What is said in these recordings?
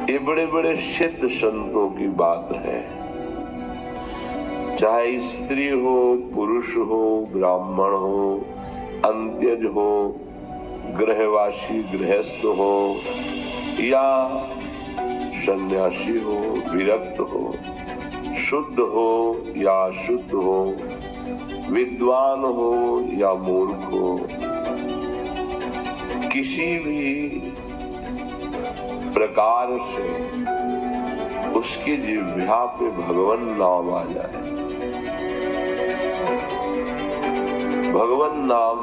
ये बड़े बड़े सिद्ध संतों की बात है। चाहे स्त्री हो, पुरुष हो, ब्राह्मण हो, अंत्यज हो, गृहवासी गृहस्थ हो या सन्यासी हो, विरक्त हो, शुद्ध हो या अशुद्ध हो, विद्वान हो या मूर्ख हो, किसी भी प्रकार से उसकी जिह्वा पे भगवान नाम आ जाए। भगवान नाम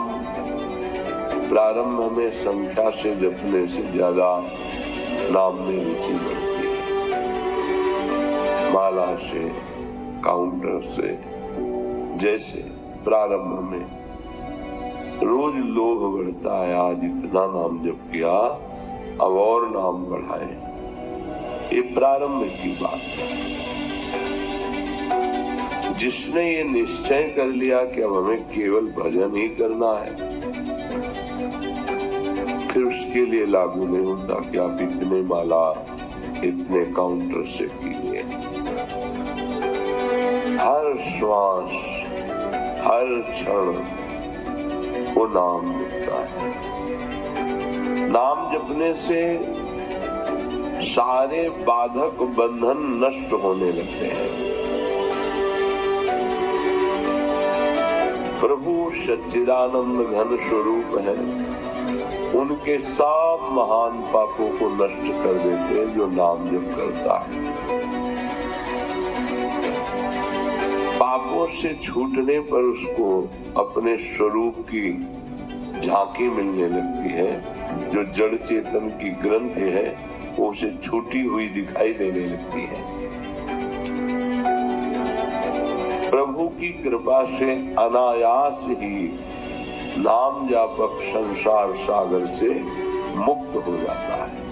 प्रारंभ में संख्या से जपने से ज्यादा नाम में रुचि बढ़ती है। माला से, काउंटर से, जैसे प्रारंभ में रोज लोभ बढ़ता है, आज इतना नाम जप किया, अब और नाम बढ़ाए। ये प्रारंभ की बात है। जिसने ये निश्चय कर लिया कि अब हमें केवल भजन ही करना है, फिर उसके लिए लागू नहीं होता कि आप इतने माला इतने काउंटर से कीजिए। हर श्वास, हर क्षण वो नाम जपता है। नाम जपने से सारे बाधक बंधन नष्ट होने लगते हैं। प्रभु सच्चिदानंद घन स्वरूप है, उनके सब महान पापों को नष्ट कर देते हैं जो नाम जप करता है। पापों से छूटने पर उसको अपने स्वरूप की झांकी मिलने लगती है। जो जड़ चेतन की ग्रंथि है वो उसे छूटी हुई दिखाई देने लगती है। प्रभु की कृपा से अनायास ही नाम जापक संसार सागर से मुक्त हो जाता है।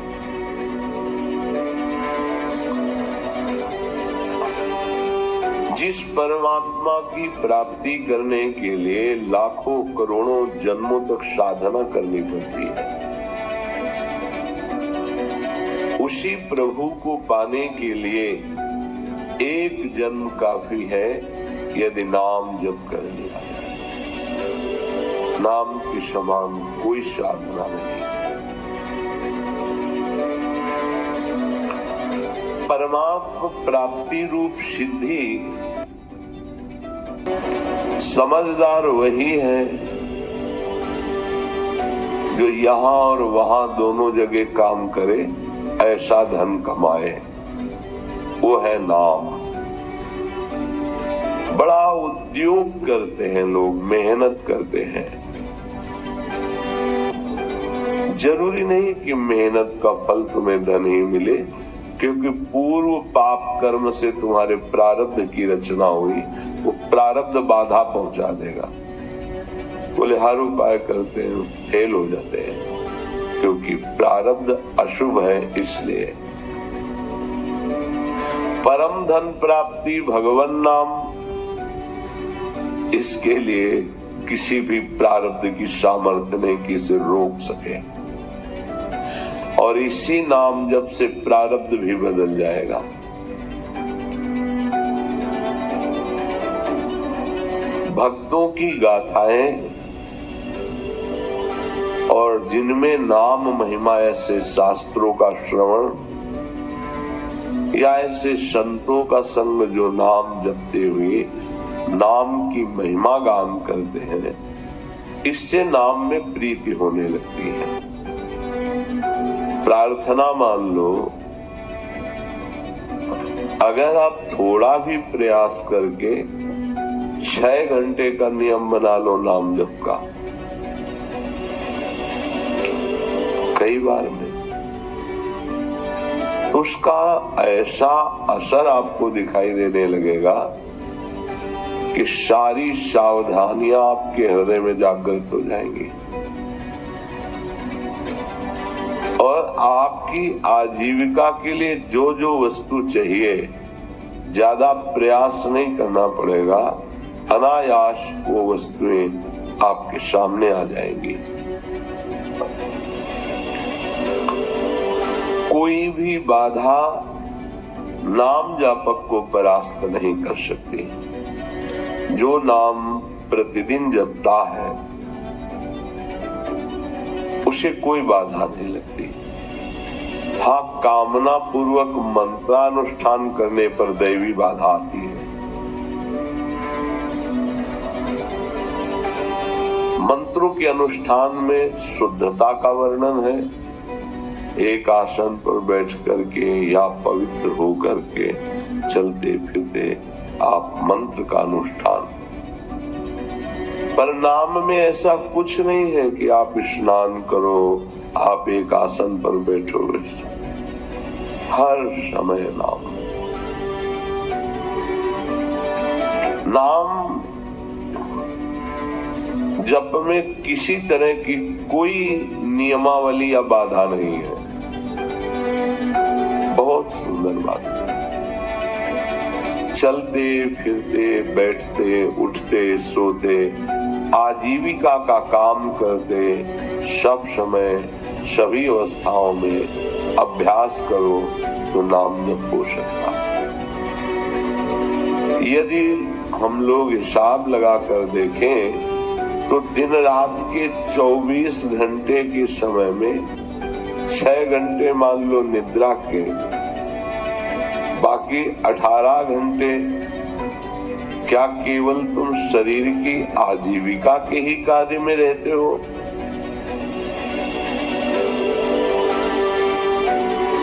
जिस परमात्मा की प्राप्ति करने के लिए लाखों करोड़ों जन्मों तक साधना करनी पड़ती है, उसी प्रभु को पाने के लिए एक जन्म काफी है यदि नाम जप कर लिया जाए। नाम के समान कोई साधना नहीं। परमात्मा प्राप्ति रूप सिद्धि समझदार वही है जो यहाँ और वहाँ दोनों जगह काम करे, ऐसा धन कमाए। वो है नाम। बड़ा उद्योग करते हैं लोग, मेहनत करते हैं। जरूरी नहीं कि मेहनत का फल तुम्हें धन ही मिले, क्योंकि पूर्व पाप कर्म से तुम्हारे प्रारब्ध की रचना हुई, वो प्रारब्ध बाधा पहुंचा देगा। बोले हर उपाय करते हैं, फेल हो जाते हैं, क्योंकि प्रारब्ध अशुभ है। इसलिए परम धन प्राप्ति भगवान नाम, इसके लिए किसी भी प्रारब्ध की सामर्थ्य नहीं कि इसे रोक सके। और इसी नाम जप से प्रारब्ध भी बदल जाएगा। भक्तों की गाथाएं और जिनमें नाम महिमा, ऐसे शास्त्रों का श्रवण या ऐसे संतों का संग जो नाम जपते हुए नाम की महिमा गान करते हैं, इससे नाम में प्रीति होने लगती है। प्रार्थना मान लो, अगर आप थोड़ा भी प्रयास करके 6 घंटे का नियम बना लो नाम जप का, कई बार में, तो उसका ऐसा असर आपको दिखाई देने लगेगा कि सारी सावधानियां आपके हृदय में जागृत हो जाएंगी और आपकी आजीविका के लिए जो जो वस्तु चाहिए, ज्यादा प्रयास नहीं करना पड़ेगा, अनायास वो वस्तुएं आपके सामने आ जाएंगी। कोई भी बाधा नाम जापक को परास्त नहीं कर सकती। जो नाम प्रतिदिन जपता है उसे कोई बाधा नहीं लगती। हाँ, कामना पूर्वक मंत्रानुष्ठान करने पर दैवी बाधा आती है। मंत्रों के अनुष्ठान में शुद्धता का वर्णन है। एक आसन पर बैठ करके या पवित्र हो करके चलते फिरते आप मंत्र का अनुष्ठान। पर नाम में ऐसा कुछ नहीं है कि आप स्नान करो, आप एक आसन पर बैठो। हर समय नाम जप में किसी तरह की कोई नियमावली या बाधा नहीं है। बहुत सुंदर बात। चलते फिरते बैठते उठते सोते आजीविका का काम करते सब समय सभी अवस्थाओं में अभ्यास करो तो नाम जप हो सकता। यदि हम लोग हिसाब लगा कर देखें तो दिन रात के 24 घंटे के समय में 6 घंटे मान लो निद्रा के, बाकी 18 घंटे क्या केवल तुम शरीर की आजीविका के ही कार्य में रहते हो?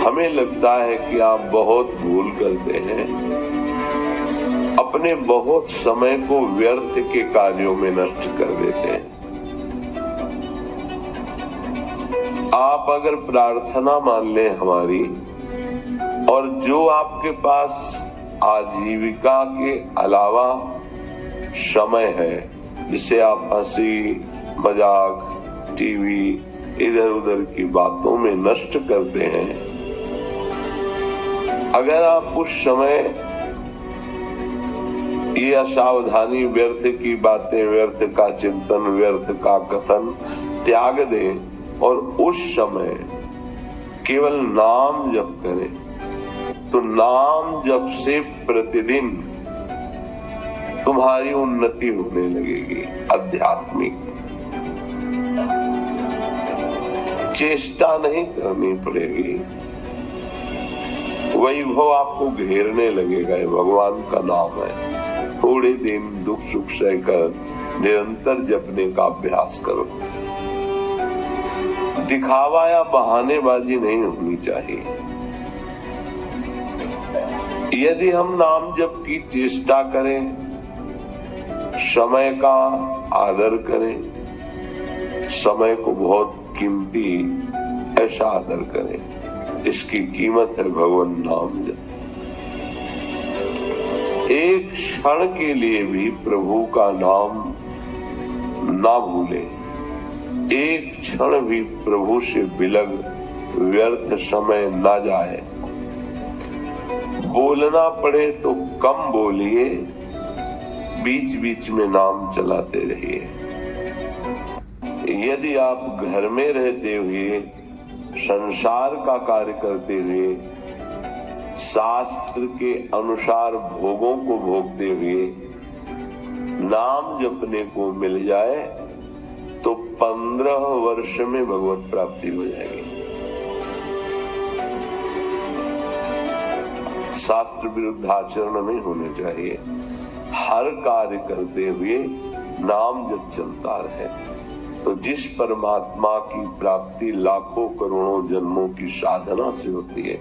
हमें लगता है कि आप बहुत भूल करते हैं, अपने बहुत समय को व्यर्थ के कार्यों में नष्ट कर देते हैं। आप अगर प्रार्थना मान लें हमारी, और जो आपके पास आजीविका के अलावा समय है, जिसे आप हंसी मजाक टीवी इधर उधर की बातों में नष्ट करते हैं, अगर आप उस समय ये असावधानी, व्यर्थ की बातें, व्यर्थ का चिंतन, व्यर्थ का कथन त्याग दें और उस समय केवल नाम जप करें, तो नाम जप से प्रतिदिन तुम्हारी उन्नति होने लगेगी। आध्यात्मिक चेष्टा नहीं करनी पड़ेगी, वैभव आपको घेरने लगेगा। ये भगवान का नाम है। थोड़े दिन दुख सुख सहकर निरंतर जपने का अभ्यास करो। दिखावा या बहानेबाजी नहीं होनी चाहिए। यदि हम नाम जप की चेष्टा करें, समय का आदर करें, समय को बहुत कीमती ऐसा आदर करें, इसकी कीमत है भगवान नाम जप। एक क्षण के लिए भी प्रभु का नाम ना भूलें। एक क्षण भी प्रभु से बिलग व्यर्थ समय ना जाए। बोलना पड़े तो कम बोलिए, बीच बीच में नाम चलाते रहिए। यदि आप घर में रहते हुए, संसार का कार्य करते हुए, शास्त्र के अनुसार भोगों को भोगते हुए नाम जपने को मिल जाए तो 15 वर्ष में भगवत प्राप्ति हो जाएगी। शास्त्र विरुद्ध आचरण नहीं होने चाहिए। हर कार्य करते हुए नाम जब चलता रहे तो जिस परमात्मा की प्राप्ति लाखों करोड़ों जन्मों की साधना से होती है,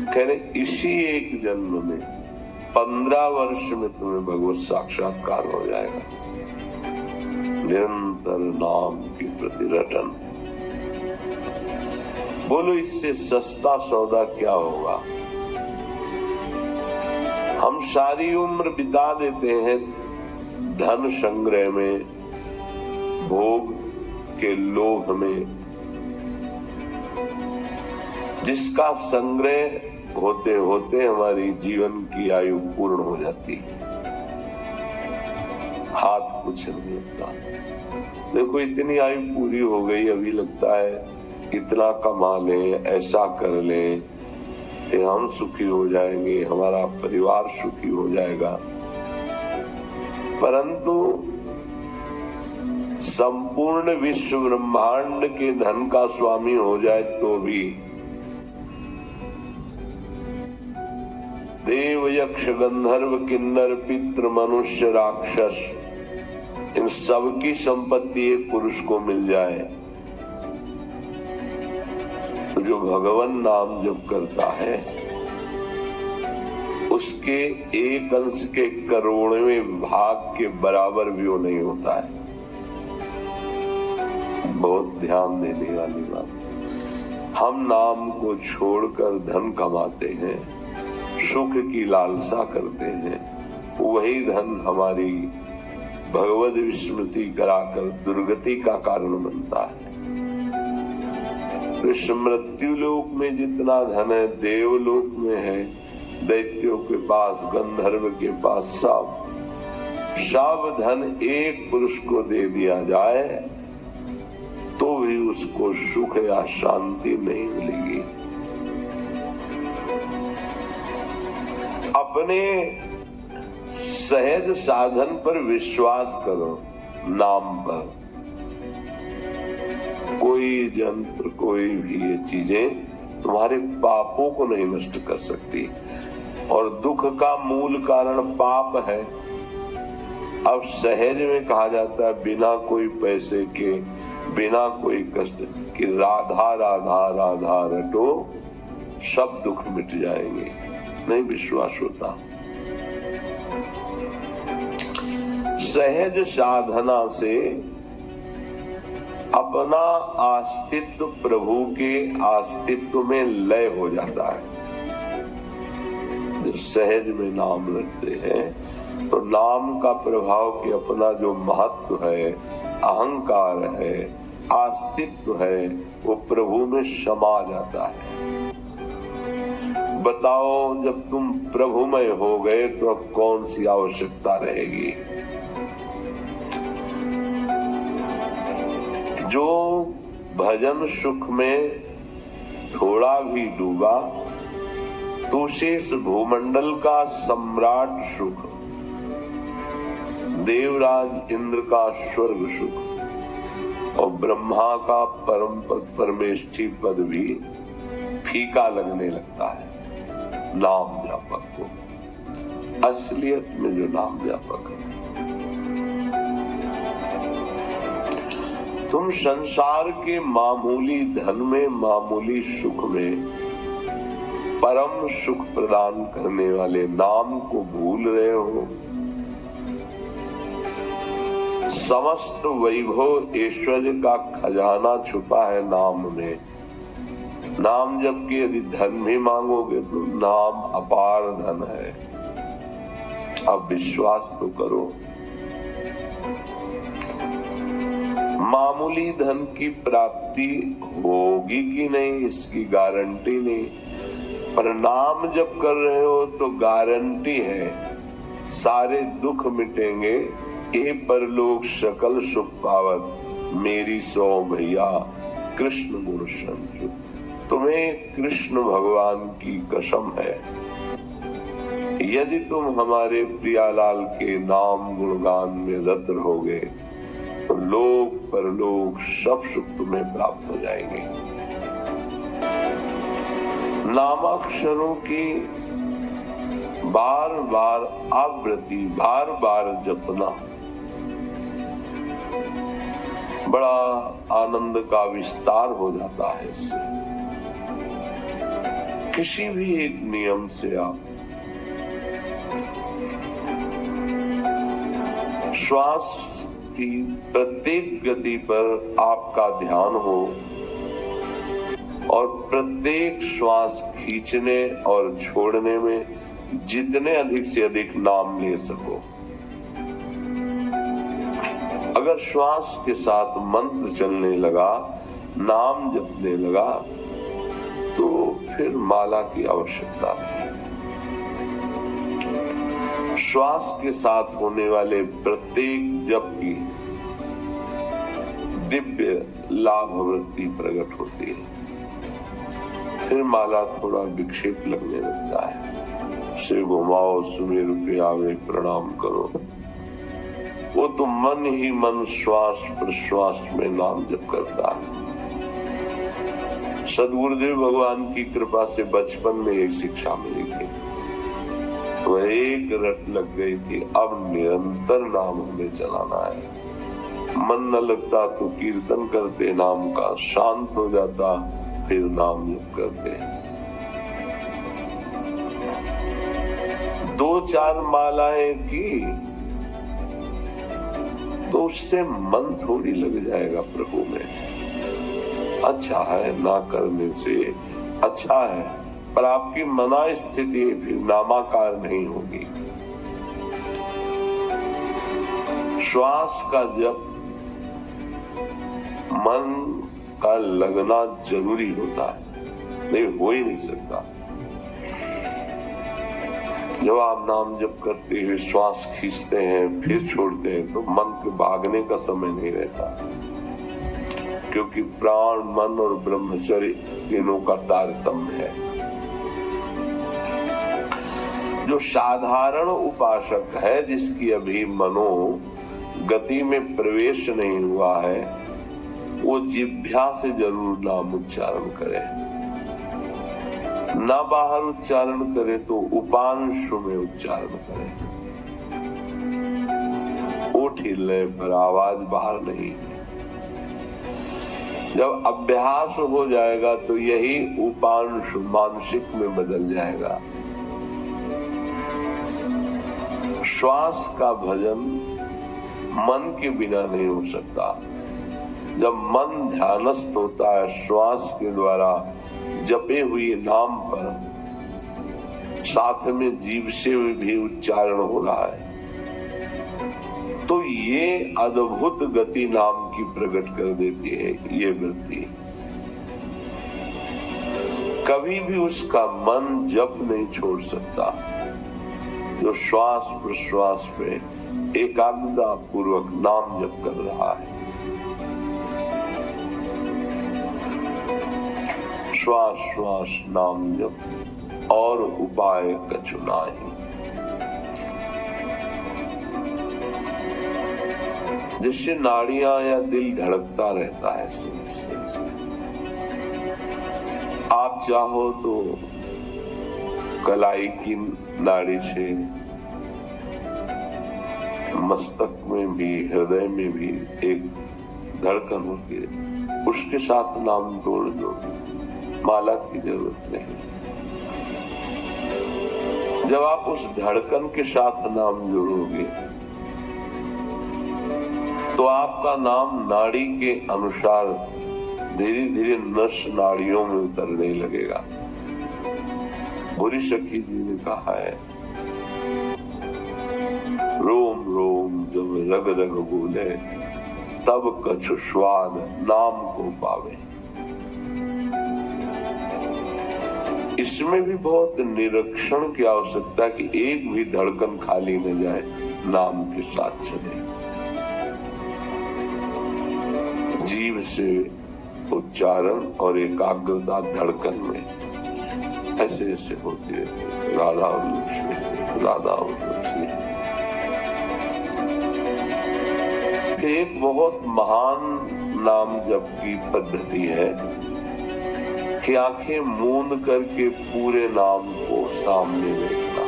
कह रहे इसी एक जन्म में 15 वर्ष में तुम्हें भगवत साक्षात्कार हो जाएगा। निरंतर नाम की प्रति रटन। बोलो, इससे सस्ता सौदा क्या होगा? हम सारी उम्र बिता देते हैं धन संग्रह में, भोग के लोभ में, जिसका संग्रह होते होते हमारी जीवन की आयु पूर्ण हो जाती है। हाथ कुछ नहीं लगता। देखो, इतनी आयु पूरी हो गई, अभी लगता है इतना कमा लें, ऐसा कर लें कि हम सुखी हो जाएंगे, हमारा परिवार सुखी हो जाएगा। परंतु संपूर्ण विश्व ब्रह्मांड के धन का स्वामी हो जाए तो भी देव, यक्ष, गंधर्व, किन्नर, पितृ, मनुष्य, राक्षस, इन सब की संपत्ति एक पुरुष को मिल जाए तो जो भगवान नाम जप करता है उसके एक अंश के करोड़वें भाग के बराबर भी वो नहीं होता है। बहुत ध्यान देने वाली बात। हम नाम को छोड़कर धन कमाते हैं, सुख की लालसा करते हैं, वही धन हमारी भगवद विस्मृति कराकर दुर्गति का कारण बनता है। तो मृत्यु लोक में जितना धन है देवलोक में है, दैत्यों के पास, गंधर्व के पास सब धन एक पुरुष को दे दिया जाए तो भी उसको सुख या शांति नहीं मिलेगी। अपने सहज साधन पर विश्वास करो, नाम पर। कोई यंत्र, कोई भी ये चीजें तुम्हारे पापों को नहीं नष्ट कर सकती, और दुख का मूल कारण पाप है। अब सहज में कहा जाता है बिना कोई पैसे के, बिना कोई कष्ट कि राधा राधा राधा रटो सब दुख मिट जाएंगे। नहीं विश्वास होता। सहज साधना से अपना अस्तित्व प्रभु के अस्तित्व में लय हो जाता है। जब सहज में नाम रखते हैं तो नाम का प्रभाव के अपना जो महत्व है, अहंकार है, अस्तित्व है, वो प्रभु में समा जाता है। बताओ जब तुम प्रभुमय हो गए तो अब कौन सी आवश्यकता रहेगी। जो भजन सुख में थोड़ा भी डूबा तो शेष भूमंडल का सम्राट सुख, देवराज इंद्र का स्वर्ग सुख और ब्रह्मा का परम पद परमेष्ठी पद भी फीका लगने लगता है नाम व्यापक को। असलियत में जो नाम व्यापक है, तुम संसार के मामूली धन में, मामूली सुख में परम सुख प्रदान करने वाले नाम को भूल रहे हो। समस्त वैभव ऐश्वर्य का खजाना छुपा है नाम में। नाम जबकि यदि धन भी मांगोगे तो नाम अपार धन है। अब विश्वास तो करो। मामूली धन की प्राप्ति होगी कि नहीं इसकी गारंटी नहीं, पर नाम जब कर रहे हो तो गारंटी है सारे दुख मिटेंगे। ए परलोक सकल सुख पावत मेरी सो भैया कृष्ण गुण संजू। तुम्हें कृष्ण भगवान की कसम है, यदि तुम हमारे प्रियालाल के नाम गुणगान में रत रहोगे तो लोक परलोक सब सुख तुम्हें प्राप्त हो जाएंगे। नामाक्षरों की बार बार आवृत्ति, बार बार जपना बड़ा आनंद का विस्तार हो जाता है। इससे किसी भी एक नियम से आप श्वास की प्रत्येक गति पर आपका ध्यान हो और प्रत्येक श्वास खींचने और छोड़ने में जितने अधिक से अधिक नाम ले सको। अगर श्वास के साथ मंत्र चलने लगा, नाम जपने लगा तो फिर माला की आवश्यकता नहीं। श्वास के साथ होने वाले प्रत्येक जप की दिव्य लाभ वृत्ति प्रकट होती है। फिर माला थोड़ा विक्षेप लगने लगता है, सिर घुमाओ, सुमेरु पे आवे, प्रणाम करो। वो तो मन ही मन श्वास प्रश्वास में नाम जप करता है। सदगुरुदेव भगवान की कृपा से बचपन में एक शिक्षा मिली थी, वह एक रट लग गई थी, अब निरंतर नाम हमें चलाना है। मन न लगता तो कीर्तन करते नाम का, शांत हो जाता फिर नाम जप करते। 2-4 मालाएं की तो उससे मन थोड़ी लग जाएगा प्रभु में। अच्छा है, ना करने से अच्छा है, पर आपकी मना स्थिति फिर नामाकार नहीं होगी। श्वास का जप मन का लगना जरूरी होता है, नहीं हो ही नहीं सकता। जब आप नाम जप करते हुए श्वास खींचते हैं फिर छोड़ते हैं तो मन के भागने का समय नहीं रहता, क्योंकि प्राण, मन और ब्रह्मचर्य तीनों का तारतम्य है। जो साधारण उपासक है, जिसकी अभी मनो गति में प्रवेश नहीं हुआ है, वो जिह्वा से जरूर नाम उच्चारण करे। ना बाहर उच्चारण करे तो उपांशु में उच्चारण करे। ओठ हिलने पर आवाज बाहर नहीं। जब अभ्यास हो जाएगा तो यही उपांशु मानसिक में बदल जाएगा। श्वास का भजन मन के बिना नहीं हो सकता। जब मन ध्यानस्थ होता है, श्वास के द्वारा जपे हुए नाम पर साथ में जीभ से भी उच्चारण हो रहा है, तो ये अद्भुत गति नाम की प्रकट कर देती है। ये वृत्ति कभी भी उसका मन जप नहीं छोड़ सकता, जो श्वास प्रश्वास पे एकाग्रता पूर्वक नाम जप कर रहा है। श्वास श्वास नाम जप और उपाय कछु नाहि। जिससे नाड़ियां या दिल धड़कता रहता है से। आप चाहो तो कलाई की नाड़ी से मस्तक में भी, हृदय में भी एक धड़कन होती है, उसके साथ नाम जोड़ दो, माला की जरूरत नहीं। जब आप उस धड़कन के साथ नाम जोड़ोगे तो आपका नाम नाड़ी के अनुसार धीरे धीरे नस नाड़ियों में उतरने लगेगा। बुरी सखी जी ने कहा है, रोम रोम जब रग रग बोले, तब कछु स्वाद नाम को पावे। इसमें भी बहुत निरीक्षण की आवश्यकता कि एक भी धड़कन खाली न जाए, नाम के साथ चले। जीव से उच्चारण और एकाग्रता धड़कन में ऐसे ऐसे होती है। राधा और लक्ष्मी, राधा और लक्ष्मी। एक बहुत महान नाम जप की पद्धति है कि आंखें मूंद करके पूरे नाम को सामने देखना,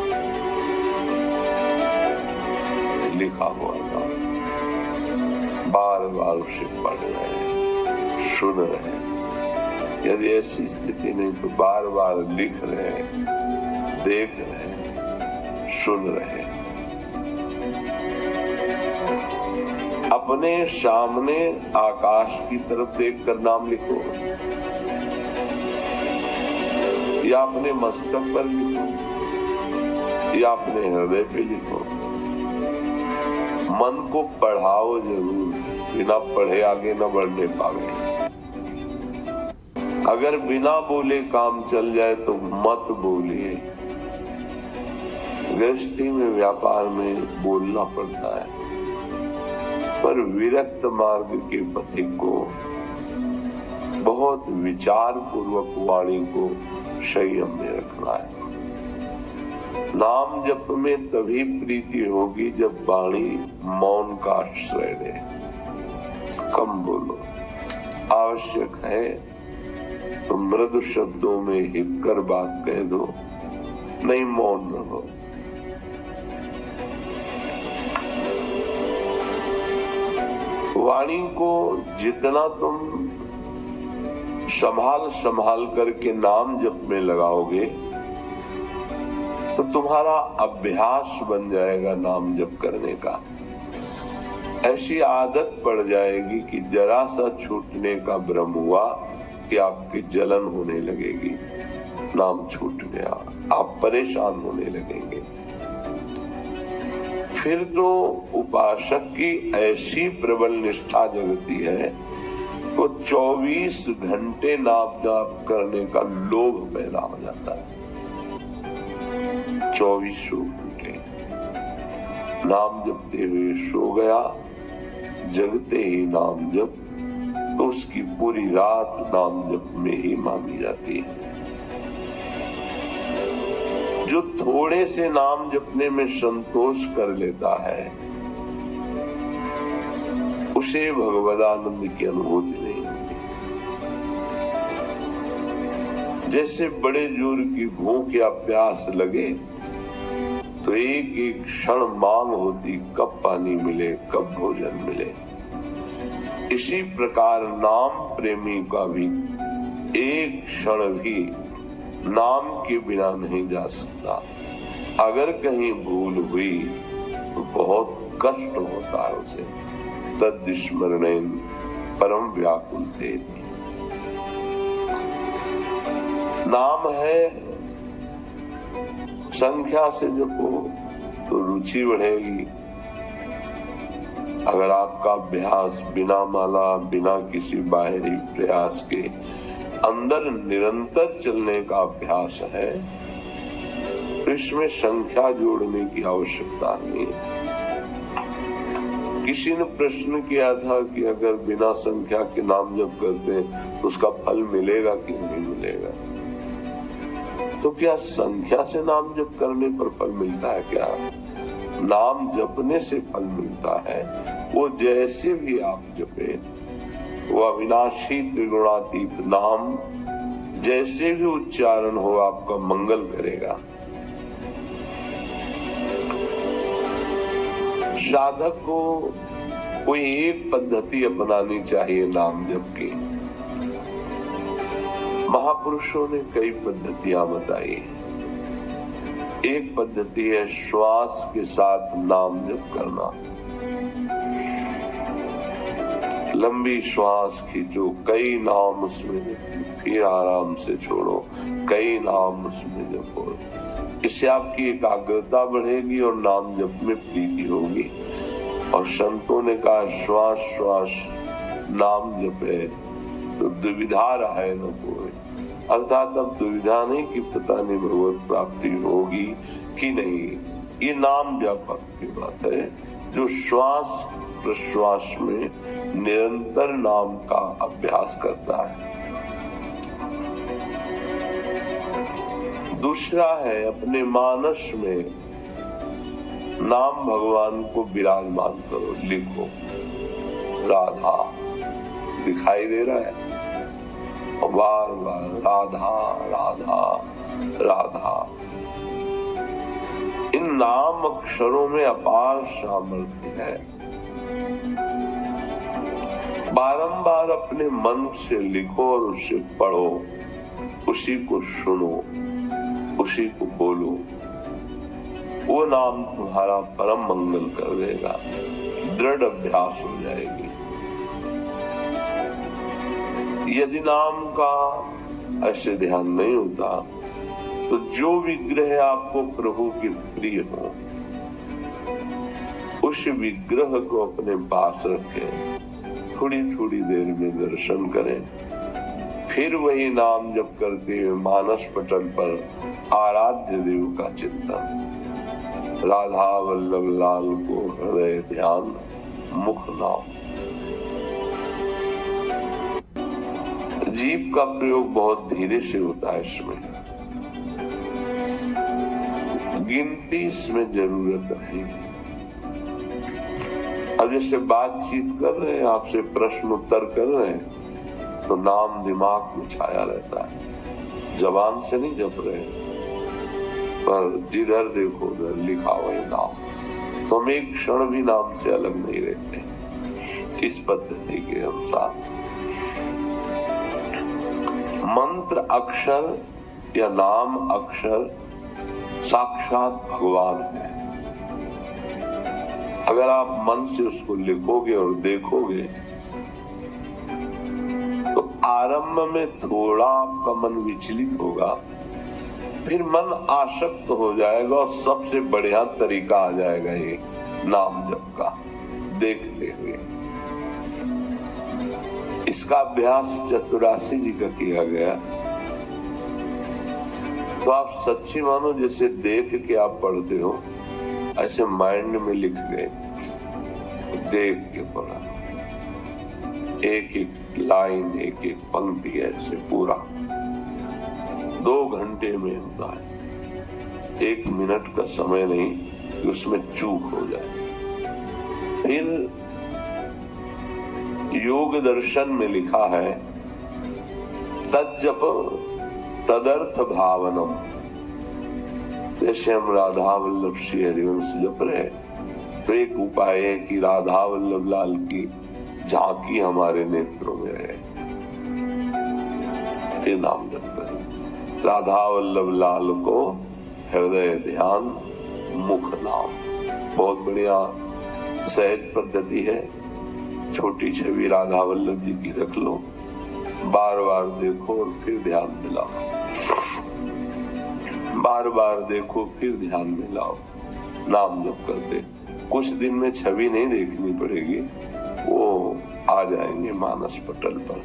लिखा हुआ नाम बार बार उसे पढ़ रहे, सुन रहे। यदि ऐसी स्थिति नहीं तो बार बार लिख रहे, देख रहे, सुन रहे। अपने सामने आकाश की तरफ देखकर नाम लिखो या अपने मस्तक पर लिखो या अपने हृदय पे लिखो। मन को पढ़ाओ जरूर, बिना पढ़े आगे न बढ़ने पावे। अगर बिना बोले काम चल जाए तो मत बोलिए। गृहस्थी में, व्यापार में बोलना पड़ता है। पर विरक्त मार्ग के पथिक को बहुत विचार पूर्वक वाणी को संयम में रखना है। नाम जप में तभी प्रीति होगी जब वाणी मौन का आश्रय ले, कम बोलो। आवश्यक है तो मृदु शब्दों में हितकर बात कह दो, नहीं मौन रहो। वाणी को जितना तुम संभाल करके नाम जप में लगाओगे तो तुम्हारा अभ्यास बन जाएगा नाम जप करने का। ऐसी आदत पड़ जाएगी कि जरा सा छूटने का भ्रम हुआ कि आपकी जलन होने लगेगी, नाम छूट गया, आप परेशान होने लगेंगे। फिर तो उपासक की ऐसी प्रबल निष्ठा जगती है तो 24 घंटे नाम जाप करने का लोभ पैदा हो जाता है। 24 घंटे नाम जपते हुए सो गया, जगते ही नाम जप, तो उसकी पूरी रात नाम जप में ही मानी जाती है। जो थोड़े से नाम जपने में संतोष कर लेता है उसे भगवदानंद की अनुभूति नहीं होती। जैसे बड़े जोर की भूख या प्यास लगे तो एक एक क्षण मांग होती, कब पानी मिले, कब भोजन मिले। इसी प्रकार नाम प्रेमी का भी एक क्षण भी नाम के बिना नहीं जा सकता। अगर कहीं भूल हुई तो बहुत कष्ट होता है उसे। तद्स्मरणेन परम व्याकुलते। नाम है, संख्या से जपो तो रुचि बढ़ेगी। अगर आपका अभ्यास बिना माला, बिना किसी बाहरी प्रयास के अंदर निरंतर चलने का अभ्यास है तो इसमें संख्या जोड़ने की आवश्यकता नहीं। किसी ने प्रश्न किया था कि अगर बिना संख्या के नाम जप करते तो उसका फल मिलेगा कि नहीं मिलेगा। तो क्या संख्या से नाम जप करने पर फल मिलता है? क्या नाम जपने से फल मिलता है। वो जैसे भी आप जपे, वो अविनाशी त्रिगुणातीत नाम जैसे भी उच्चारण हो आपका मंगल करेगा। साधक को कोई एक पद्धति अपनानी चाहिए नाम जप की। महापुरुषों ने कई पद्धतियां बताई। एक पद्धति है श्वास के साथ नाम जप करना। लंबी श्वास खींचो, कई नाम उसमें, फिर आराम से छोड़ो, कई नाम उसमें जपो। इससे आपकी एकाग्रता बढ़ेगी और नाम जप में प्रीति होगी। और संतों ने कहा श्वास श्वास नाम जपे तो दुविधा रहे न कोई। अर्थात अब दुविधा नहीं कि पता नहीं भगवत प्राप्ति होगी कि नहीं। ये नाम व्यापक की बात है जो श्वास प्रश्वास में निरंतर नाम का अभ्यास करता है। दूसरा है अपने मानस में नाम भगवान को विराजमान करो, लिखो। राधा दिखाई दे रहा है, बार बार राधा राधा राधा। इन नाम अक्षरों में अपार सामर्थ्य है। बारंबार अपने मन से लिखो और उसे पढ़ो, उसी को सुनो, उसी को बोलो। वो नाम तुम्हारा परम मंगल कर देगा, दृढ़ अभ्यास हो जाएगी। यदि नाम का ऐसे ध्यान नहीं होता तो जो विग्रह आपको प्रभु के प्रिय हो उस विग्रह को अपने पास रखें, थोड़ी थोड़ी देर में दर्शन करें। फिर वही नाम जप करते हुए मानस पटल पर आराध्य देव का चिंतन। राधा वल्लभ लाल को हृदय ध्यान, मुख नाम। जीभ का प्रयोग बहुत धीरे से होता है, इसमें गिनती इसमें जरूरत नहीं। अब जैसे बातचीत कर रहे हैं, आपसे प्रश्न उत्तर कर रहे हैं, तो नाम दिमाग में छाया रहता है, जबान से नहीं जप रहे, पर जिधर देखो उधर लिखा हुआ नाम। तो हम एक क्षण भी नाम से अलग नहीं रहते इस पद्धति के अनुसार। मंत्र अक्षर या नाम अक्षर साक्षात भगवान है। अगर आप मन से उसको लिखोगे और देखोगे तो आरंभ में थोड़ा आपका मन विचलित होगा, फिर मन आसक्त हो जाएगा और सबसे बढ़िया तरीका आ जाएगा ये नाम जप का, देखते हुए। इसका अभ्यास चतुरासी जी का किया गया। तो आप सच्ची मानो जैसे देख के आप पढ़ते हो, ऐसे माइंड में लिख गए, देख के पढ़ा, एक एक लाइन एक एक पंक्ति ऐसे पूरा 2 घंटे में होता है। 1 मिनट का समय नहीं कि उसमें चूक हो जाए। फिर योग दर्शन में लिखा है तज्जप तदर्थ भावनम। जैसे हम राधा वल्लभ श्री हरिवंश जप रहे, तो एक उपाय है कि राधा वल्लभ लाल की झांकी हमारे नेत्रों में रहे, ये नाम जप करें। राधा वल्लभ लाल को हृदय ध्यान मुख नाम। बहुत बढ़िया सहज पद्धति है। छोटी छवि राधा वल्लभ जी की रख लो, बार बार देखो और फिर ध्यान मिलाओ, बार बार देखो फिर ध्यान मिलाओ, नाम जप करते। कुछ दिन में छवि नहीं देखनी पड़ेगी, वो आ जाएंगे मानस पटल पर।